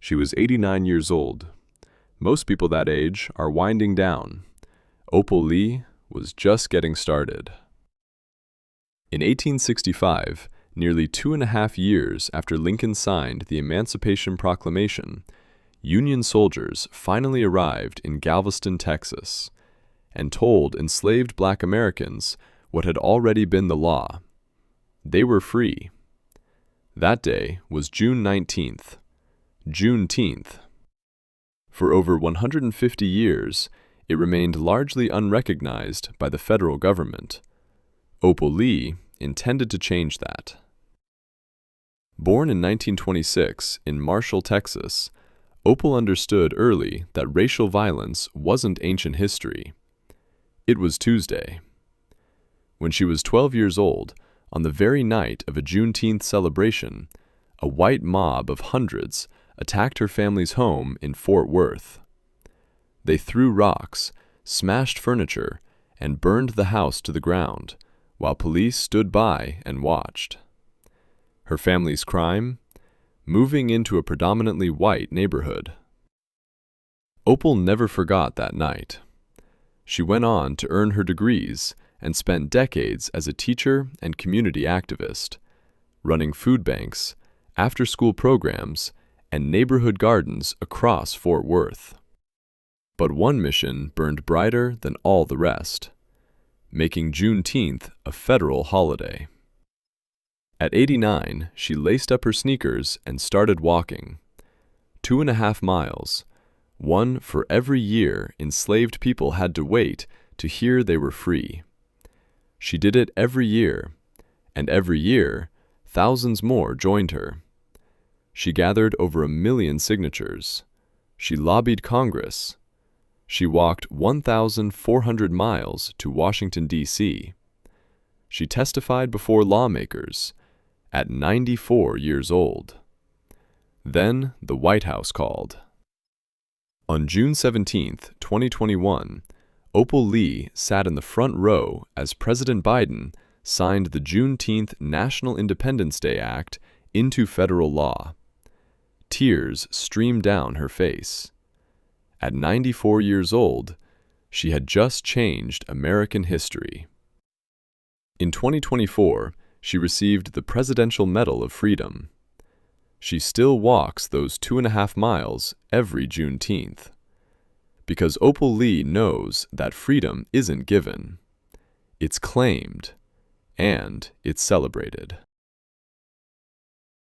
She was 89 years old. Most people that age are winding down. Opal Lee was just getting started. In 1865, nearly 2.5 years after Lincoln signed the Emancipation Proclamation, Union soldiers finally arrived in Galveston, Texas, and told enslaved Black Americans what had already been the law. They were free. That day was June 19th, Juneteenth. For over 150 years, it remained largely unrecognized by the federal government. Opal Lee intended to change that. Born in 1926 in Marshall, Texas, Opal understood early that racial violence wasn't ancient history. It was Tuesday. When she was 12 years old, on the very night of a Juneteenth celebration, a white mob of hundreds attacked her family's home in Fort Worth. They threw rocks, smashed furniture, and burned the house to the ground, while police stood by and watched. Her family's crime? Moving into a predominantly white neighborhood. Opal never forgot that night. She went on to earn her degrees and spent decades as a teacher and community activist, running food banks, after-school programs, and neighborhood gardens across Fort Worth. But one mission burned brighter than all the rest, making Juneteenth a federal holiday. At 89, she laced up her sneakers and started walking. 2.5 miles, one for every year enslaved people had to wait to hear they were free. She did it every year, and every year, thousands more joined her. She gathered over 1 million signatures. She lobbied Congress. She walked 1,400 miles to Washington, D.C. She testified before lawmakers at 94 years old. Then the White House called. On June 17, 2021, Opal Lee sat in the front row as President Biden signed the Juneteenth National Independence Day Act into federal law. Tears streamed down her face. At 94 years old, she had just changed American history. In 2024, she received the Presidential Medal of Freedom. She still walks those 2.5 miles every Juneteenth. Because Opal Lee knows that freedom isn't given. It's claimed, and it's celebrated.